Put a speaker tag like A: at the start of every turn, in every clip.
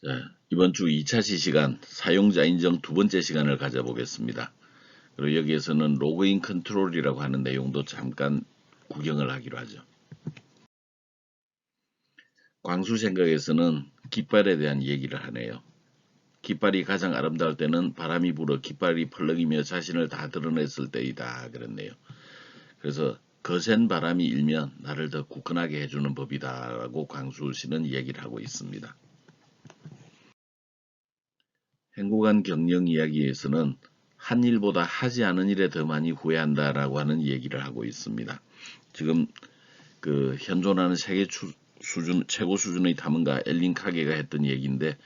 A: 자, 이번 주 2차 시간 사용자 인정 두 번째 시간을 가져보겠습니다. 그리고 여기에서는 로그인 컨트롤이라고 하는 내용도 잠깐 구경을 하기로 하죠. 광수 생각에서는 깃발에 대한 얘기를 하네요. 깃발이 가장 아름다울 때는 바람이 불어 깃발이 펄럭이며 자신을 다 드러냈을 때이다 그랬네요. 그래서 거센 바람이 일면 나를 더 굳건하게 해주는 법이다 라고 광수 씨는 얘기를 하고 있습니다. 행복한 경영 이야기에서는 한 일보다 하지 않은 일에 더 많이 후회한다라고 하는 얘기를 하고 있습니다. 지금 그 현존하는 세계 수준 최고 수준의 탐험가 엘린 카게가 했던 얘기인데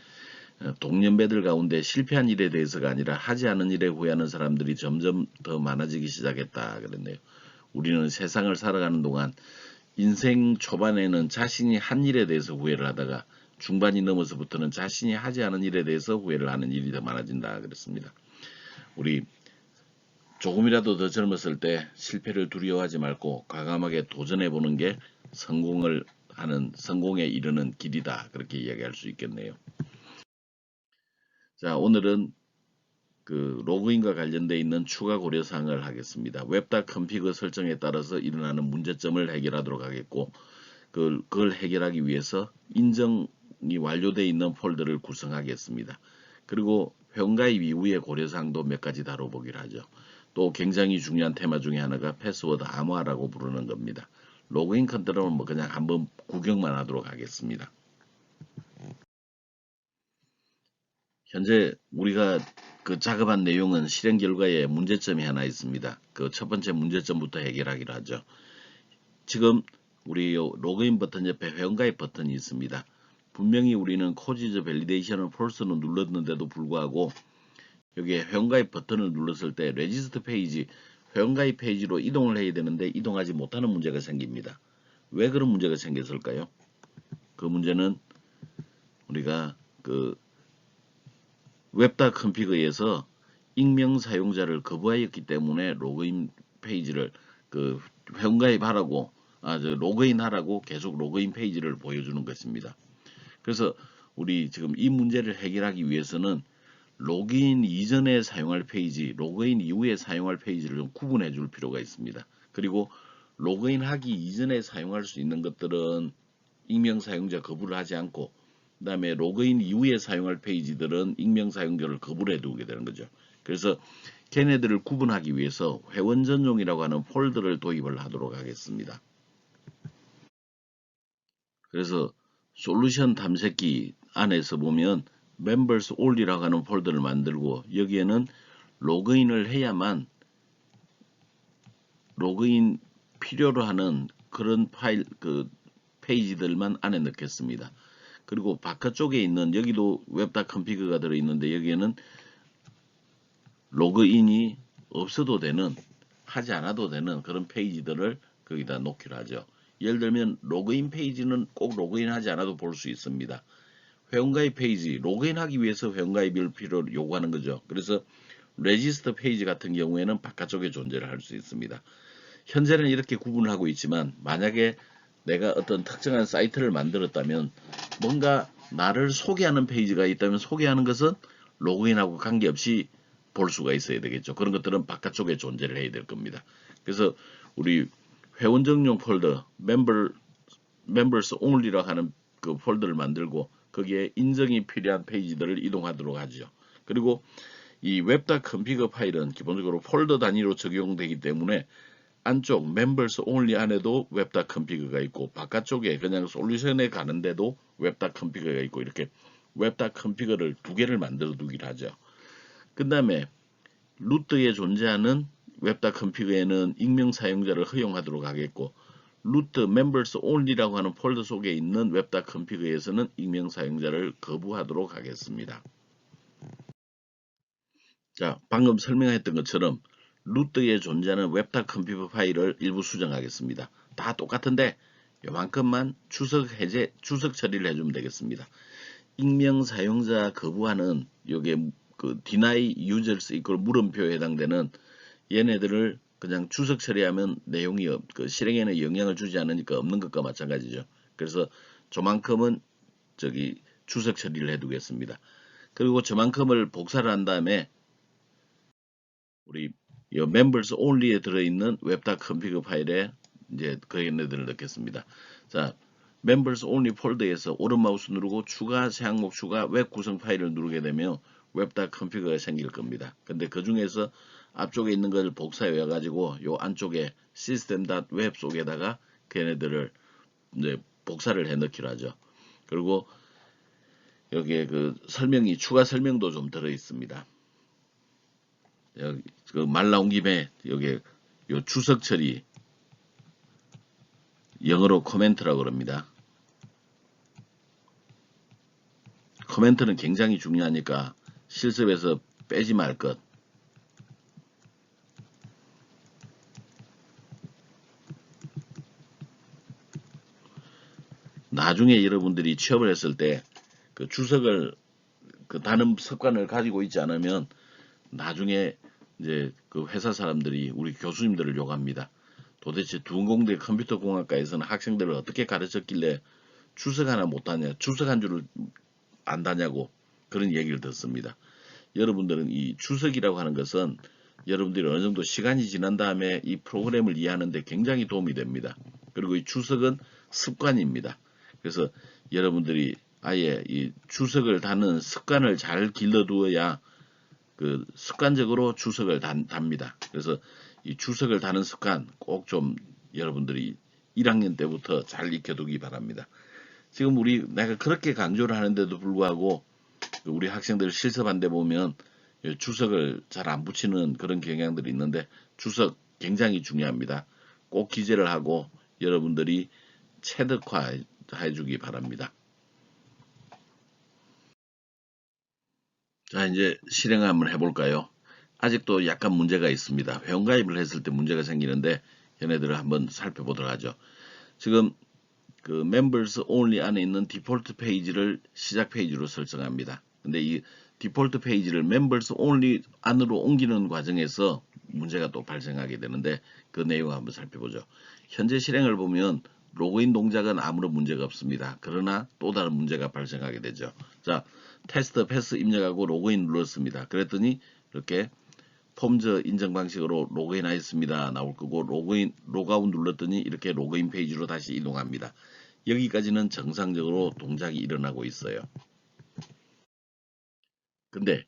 A: 동년배들 가운데 실패한 일에 대해서가 아니라 하지 않은 일에 후회하는 사람들이 점점 더 많아지기 시작했다 그랬네요. 우리는 세상을 살아가는 동안 인생 초반에는 자신이 한 일에 대해서 후회를 하다가 중반이 넘어서부터는 자신이 하지 않은 일에 대해서 후회를 하는 일이 더 많아진다 그랬습니다. 우리 조금이라도 더 젊었을 때 실패를 두려워하지 말고 과감하게 도전해보는 게 성공에 이르는 길이다 그렇게 이야기할 수 있겠네요. 자, 오늘은 그 로그인과 관련되어 있는 추가 고려사항을 하겠습니다. 웹다 컨피그 설정에 따라서 일어나는 문제점을 해결하도록 하겠고 그걸 해결하기 위해서 인정이 완료되어 있는 폴더를 구성하겠습니다. 그리고 회원가입 이후의 고려사항도 몇 가지 다뤄보기로 하죠. 또 굉장히 중요한 테마 중에 하나가 패스워드 암호화라고 부르는 겁니다. 로그인 컨트롤은 뭐 그냥 한번 구경만 하도록 하겠습니다. 현재 우리가 그 작업한 내용은 실행 결과에 문제점이 하나 있습니다. 그 첫 번째 문제점부터 해결하기로 하죠. 지금 우리 로그인 버튼 옆에 회원가입 버튼이 있습니다. 분명히 우리는 코지즈 밸리데이션을 폴스는 눌렀는데도 불구하고 여기에 회원가입 버튼을 눌렀을 때 레지스트 페이지, 회원가입 페이지로 이동을 해야 되는데 이동하지 못하는 문제가 생깁니다. 왜 그런 문제가 생겼을까요? 그 문제는 우리가 그 웹다 컨피그에서 익명 사용자를 거부하였기 때문에 로그인 페이지를 그 회원가입하라고 로그인하라고 계속 로그인 페이지를 보여주는 것입니다. 그래서 우리 지금 이 문제를 해결하기 위해서는 로그인 이전에 사용할 페이지, 로그인 이후에 사용할 페이지를 좀 구분해 줄 필요가 있습니다. 그리고 로그인 하기 이전에 사용할 수 있는 것들은 익명 사용자 거부를 하지 않고 그 다음에 로그인 이후에 사용할 페이지들은 익명 사용자를 거부를 해두게 되는 거죠. 그래서 걔네들을 구분하기 위해서 회원 전용이라고 하는 폴더를 도입을 하도록 하겠습니다. 그래서 솔루션 탐색기 안에서 보면 members only라고 하는 폴더를 만들고 여기에는 로그인을 해야만 로그인 필요로 하는 그런 파일 그 페이지들만 안에 넣겠습니다. 그리고 바깥쪽에 있는 여기도 웹다 컨피그가 들어있는데 여기에는 로그인이 없어도 되는 하지 않아도 되는 그런 페이지들을 거기다 놓기로 하죠. 예를 들면 로그인 페이지는 꼭 로그인하지 않아도 볼 수 있습니다. 회원가입 페이지 로그인하기 위해서 회원가입을 필요로 요구하는 거죠. 그래서 레지스터 페이지 같은 경우에는 바깥쪽에 존재를 할 수 있습니다. 현재는 이렇게 구분을 하고 있지만 만약에 내가 어떤 특정한 사이트를 만들었다면 뭔가 나를 소개하는 페이지가 있다면 소개하는 것은 로그인하고 관계없이 볼 수가 있어야 되겠죠. 그런 것들은 바깥쪽에 존재를 해야 될 겁니다. 그래서 우리 회원 정용 폴더 members only라고 하는 그 폴더를 만들고 거기에 인정이 필요한 페이지들을 이동하도록 하죠. 그리고 이 웹다 컨피그 파일은 기본적으로 폴더 단위로 적용되기 때문에 안쪽 members only 안에도 웹다 컨피그가 있고 바깥쪽에 그냥 솔루션에 가는데도 웹다 컨피그가 있고 이렇게 웹다 컨피그를 두 개를 만들어 두기로 하죠. 그 다음에 루트에 존재하는 웹다 컨피그에는 익명 사용자를 허용하도록 하겠고 루트 members only라고 하는 폴더 속에 있는 웹다 컨피그에서는 익명 사용자를 거부하도록 하겠습니다. 자, 방금 설명했던 것처럼 루트에 존재하는 웹다 컨피그 파일을 일부 수정하겠습니다. 다 똑같은데 요만큼만 추석 처리를 해주면 되겠습니다. 익명 사용자 거부하는 요게 그 deny users equal 물음표에 해당되는 얘네들을 그냥 추석 처리하면 내용이 그 실행에는 영향을 주지 않으니까 없는 것과 마찬가지죠. 그래서 저만큼은 주석 처리를 해두겠습니다. 그리고 저만큼을 복사를 한 다음에 우리 이 members only에 들어있는 web.config 파일에 이제 그 얘네들을 넣겠습니다. 자, members only 폴더에서 오른 마우스 누르고 추가 새 항목 추가 웹 구성 파일을 누르게 되면 web.config가 생길 겁니다. 근데 그 중에서 앞쪽에 있는 걸 복사해 가지고 요 안쪽에 system.web 속에다가 걔네들을 이제 복사를 해 넣기로 하죠. 그리고 여기에 그 설명이 추가 설명도 좀 들어 있습니다. 여기 그 말 나온 김에 여기 요 주석 처리 영어로 코멘트라고 그럽니다. 코멘트는 굉장히 중요하니까 실습에서 빼지 말 것. 나중에 여러분들이 취업을 했을 때 그 주석을 그 다는 습관을 가지고 있지 않으면 나중에 이제 그 회사 사람들이 우리 교수님들을 욕합니다. 도대체 두공대 컴퓨터공학과에서는 학생들을 어떻게 가르쳤길래 주석 하나 못하냐, 주석 한 줄을 안다냐고 그런 얘기를 듣습니다. 여러분들은 이 주석이라고 하는 것은 여러분들이 어느 정도 시간이 지난 다음에 이 프로그램을 이해하는데 굉장히 도움이 됩니다. 그리고 이 주석은 습관입니다. 그래서 여러분들이 아예 이 주석을 다는 습관을 잘 길러두어야 그 습관적으로 주석을 답니다. 그래서 이 주석을 다는 습관 꼭 좀 여러분들이 1학년 때부터 잘 익혀두기 바랍니다. 지금 내가 그렇게 강조를 하는데도 불구하고 우리 학생들 실습한 데 보면 주석을 잘 안 붙이는 그런 경향들이 있는데 주석 굉장히 중요합니다. 꼭 기재를 하고 여러분들이 체득화 해주기 바랍니다. 자, 이제 실행 한번 해볼까요? 아직도 약간 문제가 있습니다. 회원가입을 했을 때 문제가 생기는데 얘네들을 한번 살펴보도록 하죠. 지금 그 members only 안에 있는 디폴트 페이지를 시작 페이지로 설정합니다. 근데 이 디폴트 페이지를 members only 안으로 옮기는 과정에서 문제가 또 발생하게 되는데 그 내용을 한번 살펴보죠. 현재 실행을 보면 로그인 동작은 아무런 문제가 없습니다. 그러나 또 다른 문제가 발생하게 되죠. 자, 테스트 패스 입력하고 로그인 눌렀습니다. 그랬더니 이렇게 폼즈 인증 방식으로 로그인 하였습니다. 나올 거고 로그아웃 눌렀더니 이렇게 로그인 페이지로 다시 이동합니다. 여기까지는 정상적으로 동작이 일어나고 있어요. 근데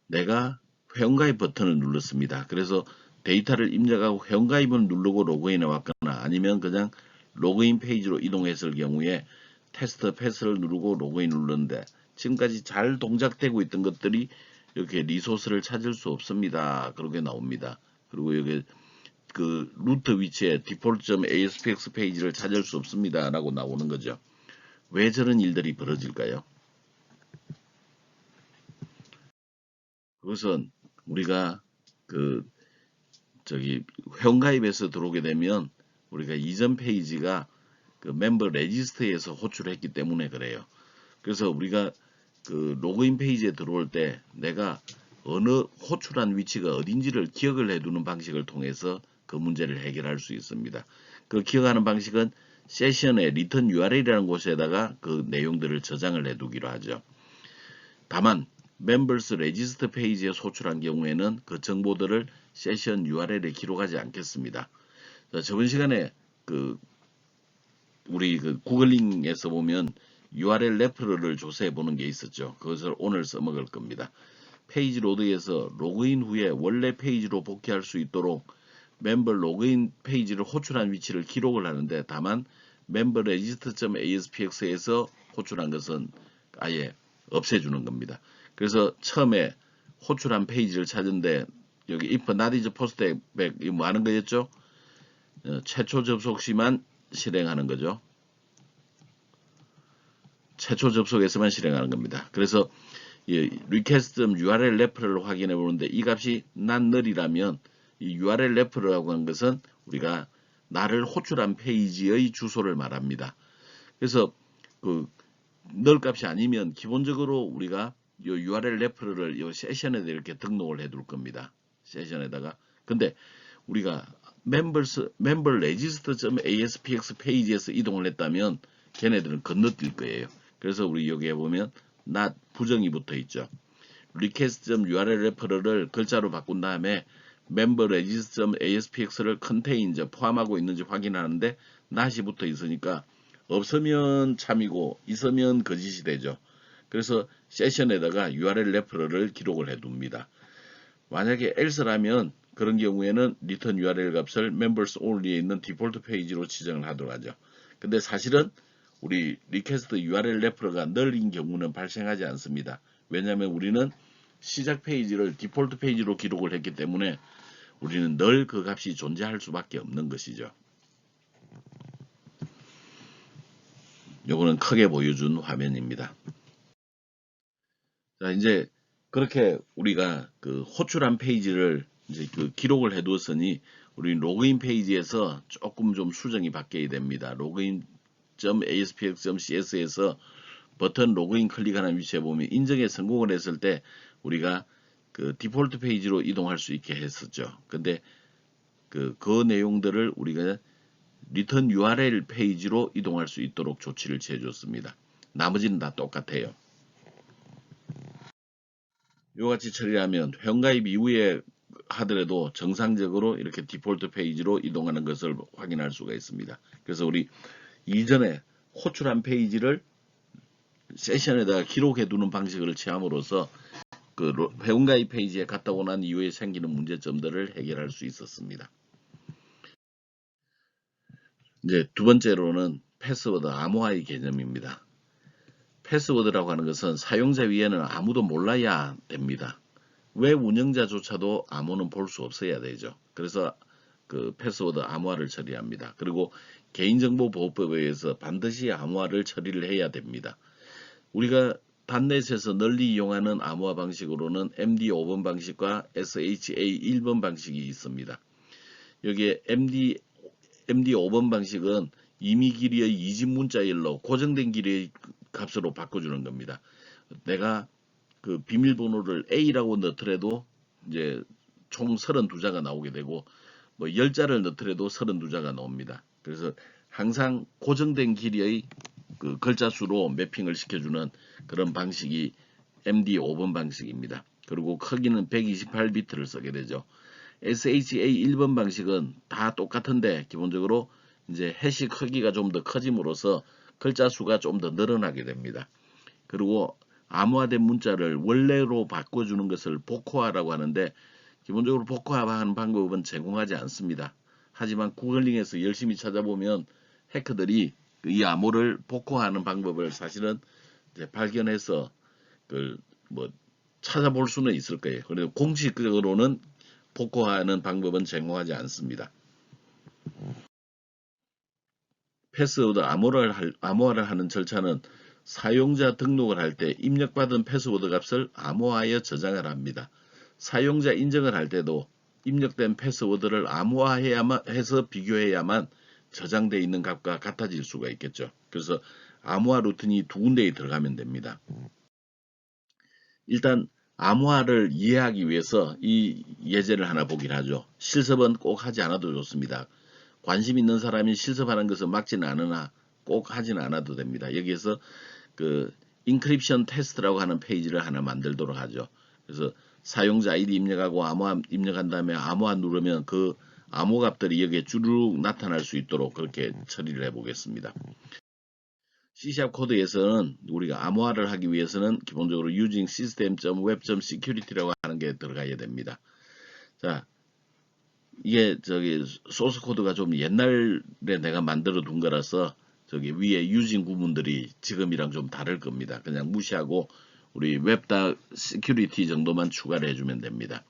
A: 내가 회원가입 버튼을 눌렀습니다. 그래서 데이터를 입력하고 회원가입을 누르고 로그인해 왔거나 아니면 그냥 로그인 페이지로 이동했을 경우에 테스트 패스를 누르고 로그인 눌렀는데 지금까지 잘 동작되고 있던 것들이 이렇게 리소스를 찾을 수 없습니다. 그렇게 나옵니다. 그리고 여기 그 루트 위치에 default.aspx 페이지를 찾을 수 없습니다. 라고 나오는 거죠. 왜 저런 일들이 벌어질까요? 그것은 우리가 회원가입에서 들어오게 되면 우리가 이전 페이지가 그 멤버 레지스터에서 호출했기 때문에 그래요. 그래서 우리가 그 로그인 페이지에 들어올 때 내가 어느 호출한 위치가 어딘지를 기억을 해두는 방식을 통해서 그 문제를 해결할 수 있습니다. 그 기억하는 방식은 세션의 return URL이라는 곳에다가 그 내용들을 저장을 해두기로 하죠. 다만 members register 페이지에 소출한 경우에는 그 정보들을 세션 URL에 기록하지 않겠습니다. 자, 저번 시간에 우리 구글링에서 보면 URL 레퍼럴을 조사해 보는 게 있었죠. 그것을 오늘 써먹을 겁니다. 페이지 로드에서 로그인 후에 원래 페이지로 복귀할 수 있도록 멤버 로그인 페이지를 호출한 위치를 기록을 하는데 다만 멤버 register.aspx에서 호출한 것은 아예 없애주는 겁니다. 그래서 처음에 호출한 페이지를 찾은데 여기 if not is posted back 이 뭐 하는 거였죠? 최초 접속 시만 실행하는 거죠. 최초 접속에서만 실행하는 겁니다. 그래서 request.url referral을 확인해 보는데 이 값이 not null이라면 이 URL referral이라고 하는 것은 우리가 나를 호출한 페이지의 주소를 말합니다. 그래서 그 null 값이 아니면 기본적으로 우리가 이 URL referral을 이 세션에 이렇게 등록을 해둘 겁니다. 세션에다가. 근데 우리가 member register.aspx 페이지에서 이동을 했다면 걔네들은 건너뛸 거예요. 그래서 우리 여기에 보면 not 부정이 붙어 있죠. request.url 레퍼럴을 글자로 바꾼 다음에 member.regis.aspx를 contain 포함하고 있는지 확인하는데 not이 붙어 있으니까 없으면 참이고 있으면 거짓이 되죠. 그래서 세션에다가 URL 레퍼럴을 기록을 해둡니다. 만약에 else라면 그런 경우에는 return URL 값을 members only에 있는 디폴트 페이지로 지정을 하도록 하죠. 근데 사실은 우리 request URL 레퍼럴가 null인 경우는 발생하지 않습니다. 왜냐하면 우리는 시작 페이지를 디폴트 페이지로 기록을 했기 때문에 우리는 null 그 값이 존재할 수밖에 없는 것이죠. 요거는 크게 보여준 화면입니다. 자, 이제 그렇게 우리가 그 호출한 페이지를 이제 그 기록을 해두었으니 우리 로그인 페이지에서 조금 좀 수정이 바뀌어야 됩니다. login.aspx.cs에서 버튼 로그인 클릭하는 위치에 보면 인증에 성공을 했을 때 우리가 그 디폴트 페이지로 이동할 수 있게 했었죠. 근데 그 내용들을 우리가 return URL 페이지로 이동할 수 있도록 조치를 취해줬습니다. 나머지는 다 똑같아요. 이같이 처리하면 회원가입 이후에 하더라도 정상적으로 이렇게 디폴트 페이지로 이동하는 것을 확인할 수가 있습니다. 그래서 우리 이전에 호출한 페이지를 세션에다가 기록해 두는 방식을 취함으로써 그 회원가입 페이지에 갔다 오고 난 이후에 생기는 문제점들을 해결할 수 있었습니다. 이제 두 번째로는 패스워드 암호화의 개념입니다. 패스워드라고 하는 것은 사용자 위에는 아무도 몰라야 됩니다. 왜 운영자조차도 암호는 볼 수 없어야 되죠. 그래서 그 패스워드 암호화를 처리합니다. 그리고 개인정보보호법에 의해서 반드시 암호화를 처리를 해야 됩니다. 우리가 단넷에서 널리 이용하는 암호화 방식으로는 MD5번 방식과 SHA1번 방식이 있습니다. 여기에 MD5번 방식은 임의 길이의 이진 문자열로 고정된 길이의 값으로 바꿔주는 겁니다. 내가 그 비밀번호를 A라고 넣더라도 이제 총 32자가 나오게 되고 뭐 10자를 넣더라도 32자가 나옵니다. 그래서 항상 고정된 길이의 그 글자 수로 매핑을 시켜주는 그런 방식이 MD5번 방식입니다. 그리고 크기는 128비트를 쓰게 되죠. SHA1번 방식은 다 똑같은데 기본적으로 이제 해시 크기가 좀 더 커짐으로써 글자 수가 좀 더 늘어나게 됩니다. 그리고 암호화된 문자를 원래로 바꿔주는 것을 복호화라고 하는데 기본적으로 복호화하는 방법은 제공하지 않습니다. 하지만 구글링에서 열심히 찾아보면 해커들이 이 암호를 복호하는 방법을 사실은 이제 발견해서 그 뭐 찾아볼 수는 있을 거예요. 그래도 공식적으로는 복호하는 방법은 제공하지 않습니다. 패스워드 암호화를 하는 절차는 사용자 등록을 할 때 입력받은 패스워드 값을 암호화하여 저장을 합니다. 사용자 인증을 할 때도 입력된 패스워드를 암호화해야만 해서 비교해야만 저장되어 있는 값과 같아질 수가 있겠죠. 그래서 암호화 루틴이 두 군데에 들어가면 됩니다. 일단 암호화를 이해하기 위해서 이 예제를 하나 보긴 하죠. 실습은 꼭 하지 않아도 좋습니다. 관심 있는 사람이 실습하는 것을 막지는 않으나 꼭 하지는 않아도 됩니다. 여기에서 그 인크립션 테스트라고 하는 페이지를 하나 만들도록 하죠. 그래서 사용자 아이디 입력하고 암호화 입력한 다음에 암호화 누르면 그 암호 값들이 여기에 쭈르륵 나타날 수 있도록 그렇게 처리를 해 보겠습니다. C# 코드에서는 우리가 암호화를 하기 위해서는 기본적으로 using system.web.security라고 하는 게 들어가야 됩니다. 자, 이게 저기 소스 코드가 좀 옛날에 내가 만들어 둔 거라서 저기 위에 using 구문들이 지금이랑 좀 다를 겁니다. 그냥 무시하고 우리 웹다 시큐리티 정도만 추가를 해주면 됩니다.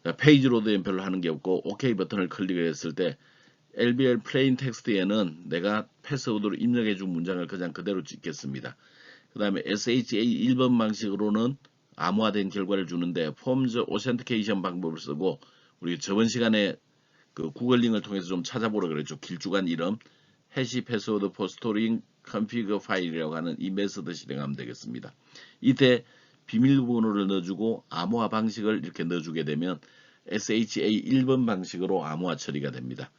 A: 자, 페이지 로드엔 별로 하는 게 없고 OK 버튼을 클릭했을 때 LBL plain 텍스트에는 내가 패스워드로 입력해 준 문장을 그냥 그대로 찍겠습니다. 그 다음에 SHA 1번 방식으로는 암호화된 결과를 주는데 Forms Authentication 방법을 쓰고 우리 저번 시간에 그 구글링을 통해서 좀 찾아보라 그랬죠. 길쭉한 이름 해시 패스워드 for storing config 파일이라고 하는 이 메서드 실행하면 되겠습니다. 이때 비밀번호를 넣어주고 암호화 방식을 이렇게 넣어주게 되면 SHA 1번 방식으로 암호화 처리가 됩니다.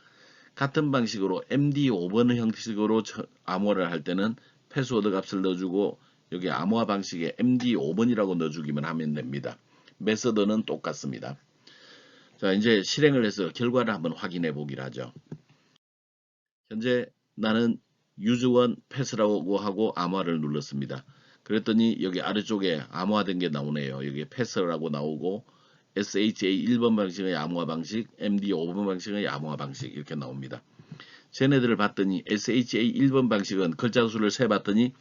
A: 같은 방식으로 MD5번 형식으로 암호화를 할 때는 패스워드 값을 넣어주고 여기 암호화 방식에 MD5번이라고 넣어주기만 하면 됩니다. 메서드는 똑같습니다. 자, 이제 실행을 해서 결과를 한번 확인해 보기로 하죠. 현재 나는 use1 pass라고 하고 암호화를 눌렀습니다. 그랬더니 여기 아래쪽에 암호화된 게 나오네요. 여기 pass라고 나오고 SHA 1번 방식의 암호화 방식, MD 5번 방식의 암호화 방식 이렇게 나옵니다. 쟤네들을 봤더니 SHA 1번 방식은 글자 수를 세봤더니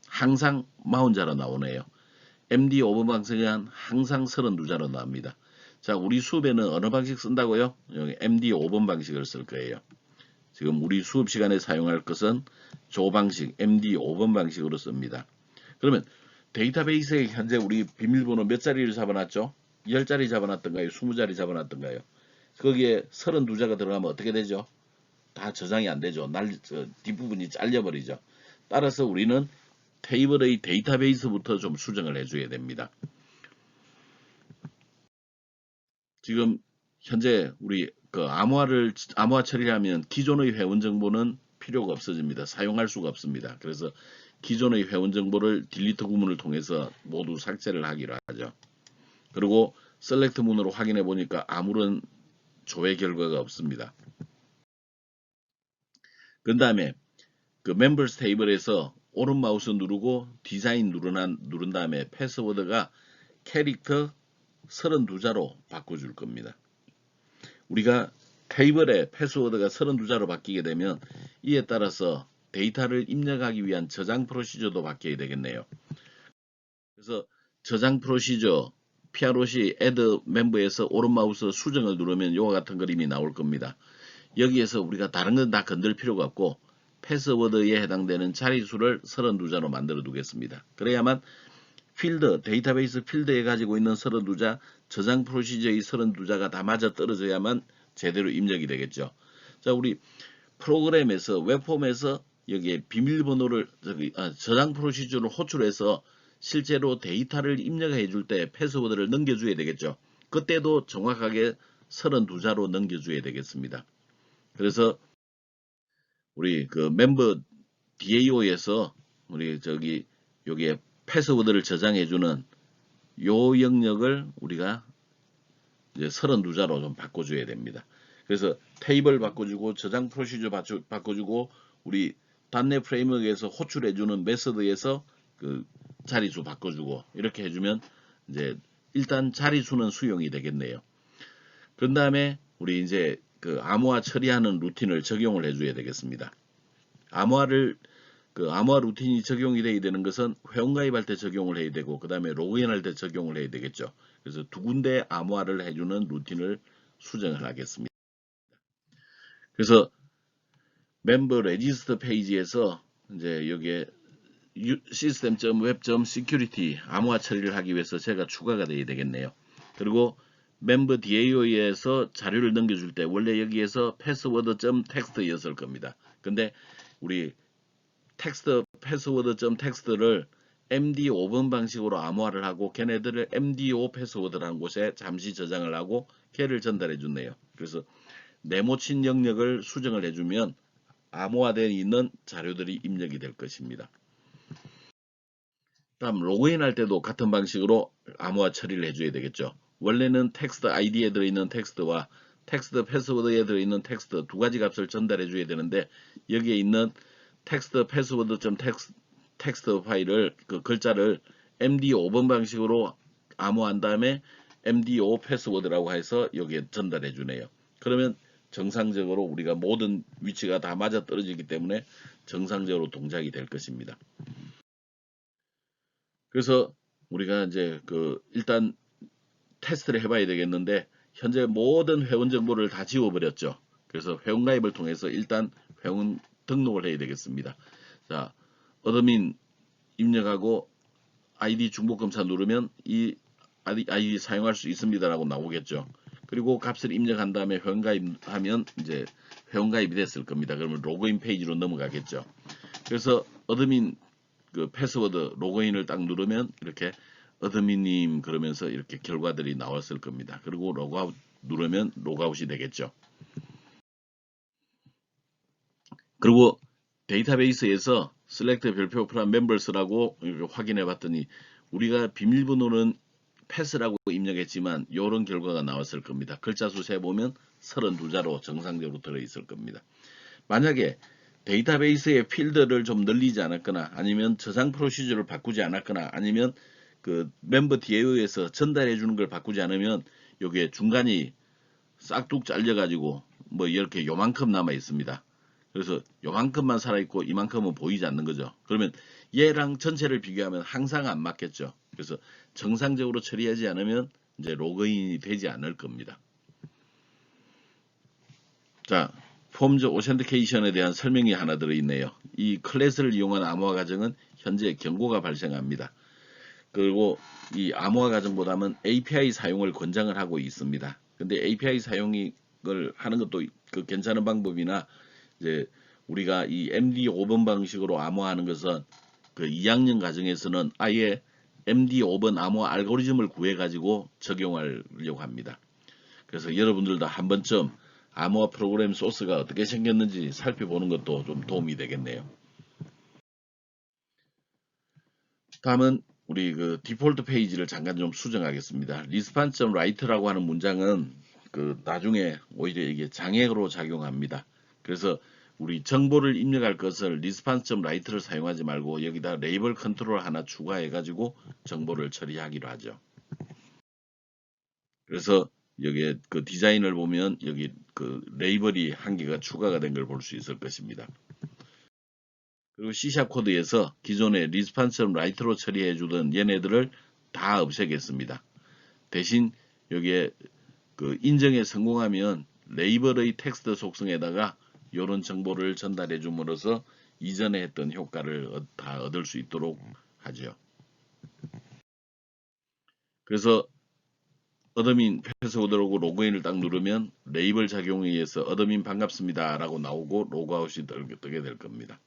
A: 항상 40자로 나오네요. MD 5번 방식은 항상 32자로 나옵니다. 자, 우리 수업에는 어느 방식 쓴다고요? 여기 MD 5번 방식을 쓸 거예요. 지금 우리 수업 시간에 사용할 것은 조 방식, MD 5번 방식으로 씁니다. 그러면 데이터베이스에 현재 우리 비밀번호 몇 자리를 잡아놨죠? 10자리 잡아놨던가요? 20자리 잡아놨던가요? 거기에 32자가 들어가면 어떻게 되죠? 다 저장이 안 되죠. 뒷부분이 잘려버리죠. 따라서 우리는 테이블의 데이터베이스부터 좀 수정을 해줘야 됩니다. 지금 현재 우리 암호화 처리하면 기존의 회원 정보는 필요가 없어집니다. 사용할 수가 없습니다. 그래서 기존의 회원 정보를 딜리트 구문을 통해서 모두 삭제를 하기로 하죠. 그리고 셀렉트 문으로 확인해 보니까 아무런 조회 결과가 없습니다. 그 다음에 그 멤버스 테이블에서 오른 마우스 누르고 디자인 누른 다음에 패스워드가 캐릭터 32자로 바꿔줄 겁니다. 우리가 테이블에 패스워드가 32자로 바뀌게 되면 이에 따라서 데이터를 입력하기 위한 저장 프로시저도 바뀌어야 되겠네요. 그래서 저장 프로시저 PROC add 멤버에서 오른 마우스 수정을 누르면 이와 같은 그림이 나올 겁니다. 여기에서 우리가 다른 건 다 건들 필요가 없고 패스워드에 해당되는 자릿수를 32자로 만들어 두겠습니다. 그래야만 데이터베이스 필드에 가지고 있는 32자, 저장 프로시저의 32자가 다 맞아 떨어져야만 제대로 입력이 되겠죠. 자, 우리 프로그램에서, 웹폼에서 여기에 비밀번호를, 저장 프로시저를 호출해서 실제로 데이터를 입력해 줄 때 패스워드를 넘겨줘야 되겠죠. 그때도 정확하게 32자로 넘겨줘야 되겠습니다. 그래서 우리 그 멤버 DAO에서 우리 여기에 패스워드를 저장해주는 요 영역을 우리가 이제 32자로 좀 바꿔줘야 됩니다. 그래서 테이블 바꿔주고 저장 프로시저 바꿔주고 우리 .NET 프레임워크에서 호출해주는 메서드에서 그 자리수 바꿔주고 이렇게 해주면 이제 일단 자리수는 수용이 되겠네요. 그 다음에 우리 이제 그 암호화 처리하는 루틴을 적용을 해줘야 되겠습니다. 암호화 루틴이 적용이 돼야 되는 것은 회원가입할 때 적용을 해야 되고 그 다음에 로그인할 때 적용을 해야 되겠죠. 그래서 두 군데 암호화를 해주는 루틴을 수정을 하겠습니다. 그래서 멤버 레지스터 페이지에서 이제 여기에 system.web.security 암호화 처리를 하기 위해서 제가 추가가 돼야 되겠네요. 그리고 멤버 DAO에서 자료를 넘겨줄 때 원래 여기에서 password.text였을 겁니다. 근데 우리 패스워드.text를 MD5번 방식으로 암호화를 하고 걔네들을 MD5 패스워드라는 곳에 잠시 저장을 하고 걔를 전달해 줬네요. 그래서 네모친 영역을 수정을 해주면 암호화되어 있는 자료들이 입력이 될 것입니다. 다음 로그인 할 때도 같은 방식으로 암호화 처리를 해줘야 되겠죠. 원래는 텍스트 아이디에 들어있는 텍스트와 텍스트 패스워드에 들어있는 텍스트 두 가지 값을 전달해 줘야 되는데 여기에 있는 텍스트 패스워드.텍스트 파일을 그 글자를 MD5번 방식으로 암호한 다음에 MD5 패스워드라고 해서 여기에 전달해 주네요. 그러면 정상적으로 우리가 모든 위치가 다 맞아 떨어지기 때문에 정상적으로 동작이 될 것입니다. 그래서 우리가 이제 일단 테스트를 해봐야 되겠는데 현재 모든 회원 정보를 다 지워버렸죠. 그래서 회원 가입을 통해서 일단 회원 등록을 해야 되겠습니다. 자, 어드민 입력하고 아이디 중복검사 누르면 이 아이디 사용할 수 있습니다라고 나오겠죠. 그리고 값을 입력한 다음에 회원 가입하면 이제 회원 가입이 됐을 겁니다. 그러면 로그인 페이지로 넘어가겠죠. 그래서 어드민 그 패스워드 로그인을 딱 누르면 이렇게 어드민님 그러면서 이렇게 결과들이 나왔을 겁니다. 그리고 로그아웃 누르면 로그아웃이 되겠죠. 그리고 데이터베이스에서 select 별표 프람 members라고 확인해 봤더니 우리가 비밀번호는 패스라고 입력했지만 이런 결과가 나왔을 겁니다. 글자 수 세보면 32자로 정상적으로 들어있을 겁니다. 만약에 데이터베이스의 필드를 좀 늘리지 않았거나 아니면 저장 프로시저를 바꾸지 않았거나 아니면 그 멤버 DAO에서 전달해 주는 걸 바꾸지 않으면 여기에 중간이 싹둑 잘려 가지고 뭐 이렇게 요만큼 남아 있습니다. 그래서 요만큼만 살아있고 이만큼은 보이지 않는 거죠. 그러면 얘랑 전체를 비교하면 항상 안 맞겠죠. 그래서 정상적으로 처리하지 않으면 이제 로그인이 되지 않을 겁니다. 자, 폼즈 오센티케이션에 대한 설명이 하나 들어있네요. 이 클래스를 이용한 암호화 과정은 현재 경고가 발생합니다. 그리고 이 암호화 과정보다는 API 사용을 권장을 하고 있습니다. 근데 API 사용을 하는 것도 그 괜찮은 방법이나 이제 우리가 이 MD5번 방식으로 암호화하는 것은 그 2학년 과정에서는 아예 MD5번 암호화 알고리즘을 구해 가지고 적용하려고 합니다. 그래서 여러분들도 한 번쯤 암호화 프로그램 소스가 어떻게 생겼는지 살펴보는 것도 좀 도움이 되겠네요. 다음은 우리 그 디폴트 페이지를 잠깐 좀 수정하겠습니다. response.write라고 하는 문장은 그 나중에 오히려 이게 장애로 작용합니다. 그래서 우리 정보를 입력할 것을 response.write를 사용하지 말고 여기다 레이블 컨트롤 하나 추가해 가지고 정보를 처리하기로 하죠. 그래서 여기에 그 디자인을 보면 여기 그 레이블이 한 개가 추가가 된 걸 볼 수 있을 것입니다. 그리고 C# 코드에서 기존의 response.write로 처리해 주던 얘네들을 다 없애겠습니다. 대신 여기에 그 인정에 성공하면 레이블의 텍스트 속성에다가 이런 정보를 전달해 줌으로써 이전에 했던 효과를 다 얻을 수 있도록 하죠. 그래서 어드민 패스워드라고 로그인을 딱 누르면 레이블 작용에 의해서 어드민 반갑습니다 라고 나오고 로그아웃이 뜨게 될 겁니다.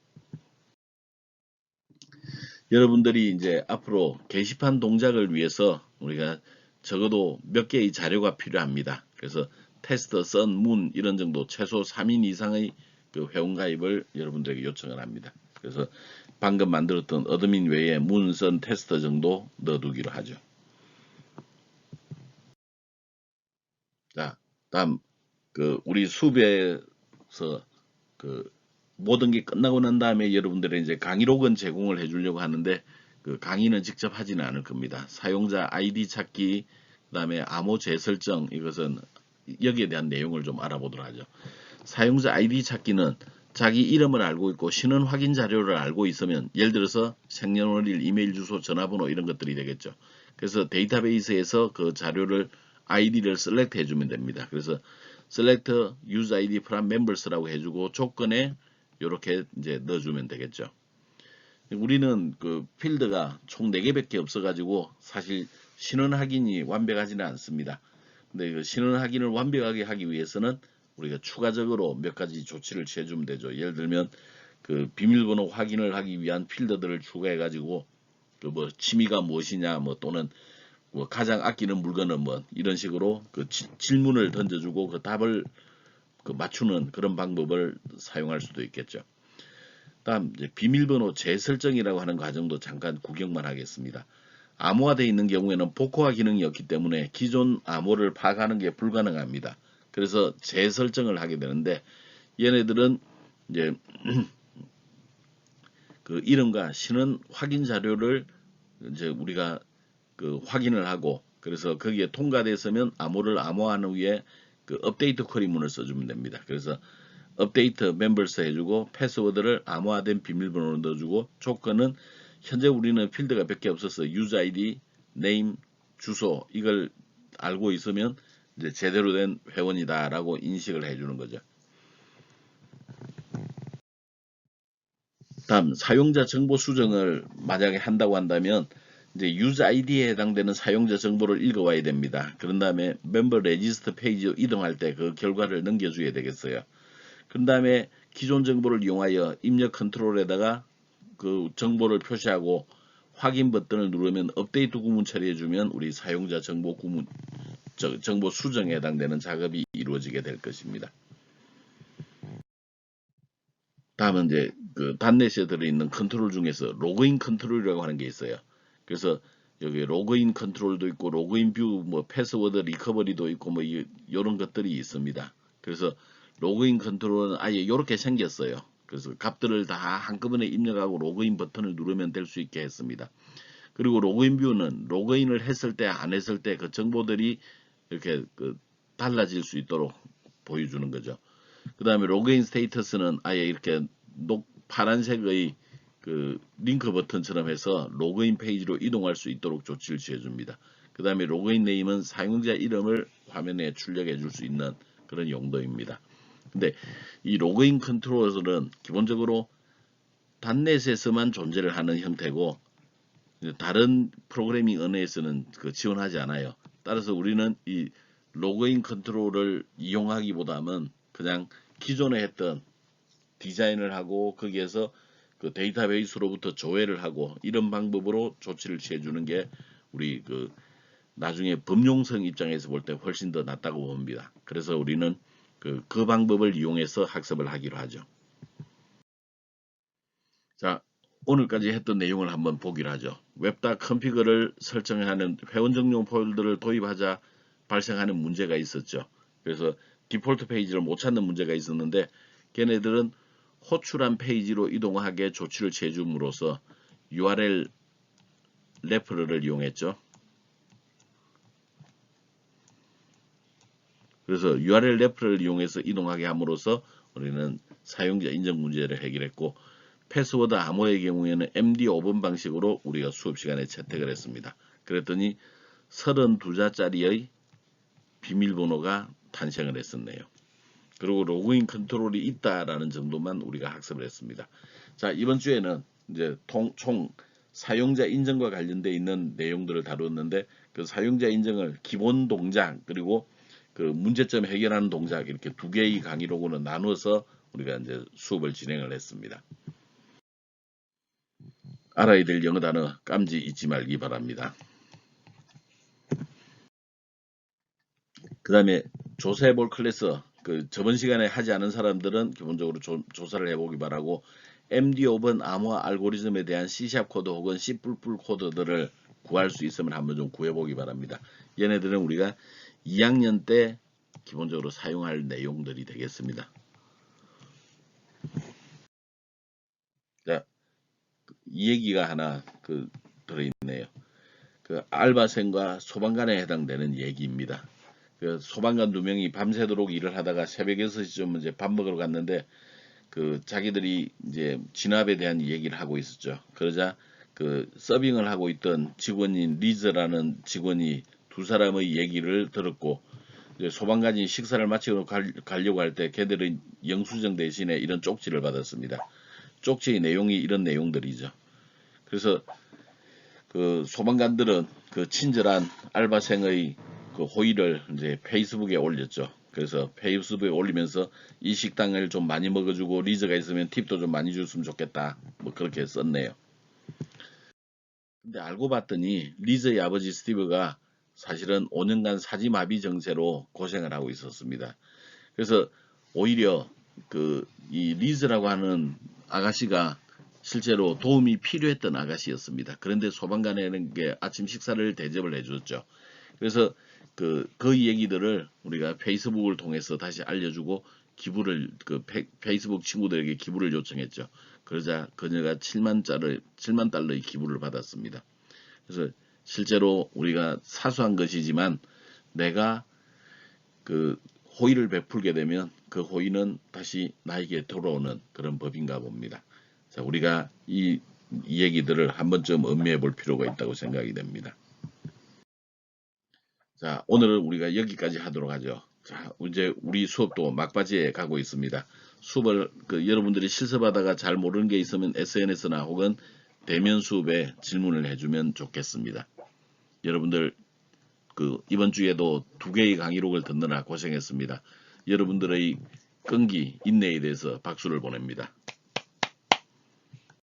A: 여러분들이 이제 앞으로 게시판 동작을 위해서 우리가 적어도 몇 개의 자료가 필요합니다. 그래서 테스터, 선, 문 이런 정도 최소 3인 이상의 그 회원가입을 여러분들에게 요청을 합니다. 그래서 방금 만들었던 어드민 외에 문, 선, 테스터 정도 넣어두기로 하죠. 자, 다음 그 우리 수업에서 그 모든 게 끝나고 난 다음에 여러분들의 이제 강의록은 제공을 해주려고 하는데 그 강의는 직접 하지는 않을 겁니다. 사용자 아이디 찾기, 그다음에 암호 재설정 이것은 여기에 대한 내용을 좀 알아보도록 하죠. 사용자 아이디 찾기는 자기 이름을 알고 있고 신원 확인 자료를 알고 있으면 예를 들어서 생년월일, 이메일 주소, 전화번호 이런 것들이 되겠죠. 그래서 데이터베이스에서 그 자료를 아이디를 셀렉트 해주면 됩니다. 그래서 select use ID from members라고 해주고 조건에 이렇게 이제 넣어주면 되겠죠. 우리는 그 필드가 총 4개밖에 없어가지고 사실 신원 확인이 완벽하지는 않습니다. 근데 그 신원 확인을 완벽하게 하기 위해서는 우리가 추가적으로 몇 가지 조치를 취해주면 되죠. 예를 들면 그 비밀번호 확인을 하기 위한 필드들을 추가해가지고 그 뭐 취미가 무엇이냐 뭐 또는 뭐 가장 아끼는 물건은 뭐 이런 식으로 그 질문을 던져주고 그 답을 그 맞추는 그런 방법을 사용할 수도 있겠죠. 다음 이제 비밀번호 재설정이라고 하는 과정도 잠깐 구경만 하겠습니다. 암호화되어 있는 경우에는 복호화 기능이 없기 때문에 기존 암호를 파악하는 게 불가능합니다. 그래서 재설정을 하게 되는데 얘네들은 이제 그 이름과 신원 확인 자료를 이제 우리가 그 확인을 하고 그래서 거기에 통과됐으면 암호를 암호화하는 후에 그 업데이트 쿼리문을 써주면 됩니다. 그래서 업데이트 멤버스 해주고 패스워드를 암호화된 비밀번호로 넣어주고 조건은 현재 우리는 필드가 몇 개 없어서 유저 아이디, 네임, 주소 이걸 알고 있으면 이제 제대로 된 회원이다라고 인식을 해주는 거죠. 다음 사용자 정보 수정을 만약에 한다고 한다면 이제 유저 아이디에 해당되는 사용자 정보를 읽어와야 됩니다. 그런 다음에 멤버 레지스터 페이지로 이동할 때 그 결과를 넘겨줘야 되겠어요. 그 다음에 기존 정보를 이용하여 입력 컨트롤에다가 그 정보를 표시하고 확인 버튼을 누르면 업데이트 구문 처리해주면 우리 사용자 정보 구문 정보 수정에 해당되는 작업이 이루어지게 될 것입니다. 다음은 이제 그 단넷에 들어있는 컨트롤 중에서 로그인 컨트롤이라고 하는 게 있어요. 그래서 여기 로그인 컨트롤도 있고 로그인 뷰, 뭐 패스워드 리커버리도 있고 뭐 이런 것들이 있습니다. 그래서 로그인 컨트롤은 아예 이렇게 생겼어요. 그래서 값들을 다 한꺼번에 입력하고 로그인 버튼을 누르면 될 수 있게 했습니다. 그리고 로그인 뷰는 로그인을 했을 때 안 했을 때 그 정보들이 이렇게 달라질 수 있도록 보여주는 거죠. 그 다음에 로그인 스테이터스는 아예 이렇게 파란색의 그 링크 버튼처럼 해서 로그인 페이지로 이동할 수 있도록 조치를 취해줍니다. 그 다음에 로그인 네임은 사용자 이름을 화면에 출력해 줄 수 있는 그런 용도입니다. 근데 이 로그인 컨트롤러는 기본적으로 단넷에서만 존재를 하는 형태고 다른 프로그래밍 언어에서는 지원하지 않아요. 따라서 우리는 이 로그인 컨트롤을 이용하기보다는 그냥 기존에 했던 디자인을 하고 거기에서 그 데이터베이스로부터 조회를 하고 이런 방법으로 조치를 취해주는 게 우리 나중에 범용성 입장에서 볼 때 훨씬 더 낫다고 봅니다. 그래서 우리는 그 방법을 이용해서 학습을 하기로 하죠. 자, 오늘까지 했던 내용을 한번 보기로 하죠. 웹다 컨피그를 설정하는 회원정용 폴더를 도입하자 발생하는 문제가 있었죠. 그래서 디폴트 페이지를 못 찾는 문제가 있었는데 걔네들은 호출한 페이지로 이동하게 조치를 취해줌으로써 URL 레퍼럴을 이용했죠. 그래서 URL 레퍼럴을 이용해서 이동하게 함으로써 우리는 사용자 인증 문제를 해결했고 패스워드 암호의 경우에는 MD5번 방식으로 우리가 수업 시간에 채택을 했습니다. 그랬더니 32자짜리의 비밀번호가 탄생을 했었네요. 그리고 로그인 컨트롤이 있다라는 정도만 우리가 학습을 했습니다. 자, 이번 주에는 이제 총 사용자 인증과 관련되어 있는 내용들을 다루었는데 그 사용자 인증을 기본 동작 그리고 그 문제점 해결하는 동작 이렇게 두 개의 강의로는 나누어서 우리가 이제 수업을 진행을 했습니다. 알아야 될 영어 단어 깜지 잊지 말기 바랍니다. 그 다음에 조사해볼 클래스 저번 시간에 하지 않은 사람들은 기본적으로 조사를 해보기 바라고 MD5번 암호 알고리즘에 대한 C# 코드 혹은 C++ 코드들을 구할 수 있으면 한번 좀 구해보기 바랍니다. 얘네들은 우리가 2학년 때 기본적으로 사용할 내용들이 되겠습니다. 자, 이 얘기가 하나 들어있네요. 알바생과 소방관에 해당되는 얘기입니다. 소방관 2명이 밤새도록 일을 하다가 새벽 6시쯤 이제 밥 먹으러 갔는데 자기들이 이제 진압에 대한 얘기를 하고 있었죠. 그러자 서빙을 하고 있던 직원인 리즈라는 직원이 두 사람의 얘기를 들었고 이제 소방관이 식사를 마치고 가려고 할 때 걔들은 영수증 대신에 이런 쪽지를 받았습니다. 쪽지의 내용이 이런 내용들이죠. 그래서 소방관들은 친절한 알바생의 호의를 이제 페이스북에 올렸죠. 그래서 페이스북에 올리면서 이 식당을 좀 많이 먹어주고 리즈가 있으면 팁도 좀 많이 줬으면 좋겠다. 뭐 그렇게 썼네요. 근데 알고 봤더니 리즈의 아버지 스티브가 사실은 5년간 사지마비 증세로 고생을 하고 있었습니다. 그래서 오히려 이 리즈라고 하는 아가씨가 실제로 도움이 필요했던 아가씨였습니다. 그런데 소방관이라는 게 아침 식사를 대접을 해줬죠. 그래서 그 얘기들을 우리가 페이스북을 통해서 다시 알려주고 기부를 페이스북 친구들에게 기부를 요청했죠. 그러자 그녀가 7만 달러의 기부를 받았습니다. 그래서 실제로 우리가 사소한 것이지만 내가 호의를 베풀게 되면 그 호의는 다시 나에게 돌아오는 그런 법인가 봅니다. 자, 우리가 이 얘기들을 한 번쯤 음미해 볼 필요가 있다고 생각이 됩니다. 자, 오늘은 우리가 여기까지 하도록 하죠. 자, 이제 우리 수업도 막바지에 가고 있습니다. 수업을 여러분들이 실습하다가 잘 모르는 게 있으면 SNS나 혹은 대면 수업에 질문을 해주면 좋겠습니다. 여러분들 이번 주에도 2개의 강의록을 듣느라 고생했습니다. 여러분들의 끈기, 인내에 대해서 박수를 보냅니다.